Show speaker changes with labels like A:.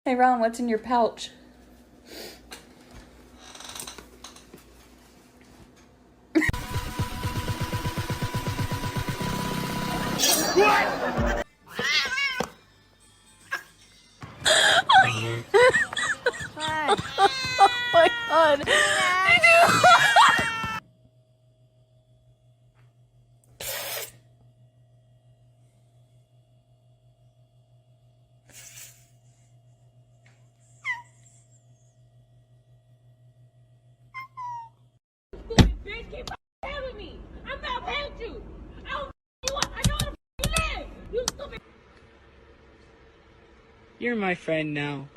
A: Hey Ron, what's in your pouch?
B: What?
A: Oh my god.
C: Bitch, keep playing with me. I'm not playing with you. I don't you want. I know where the you live. You stupid.
B: You're my friend now.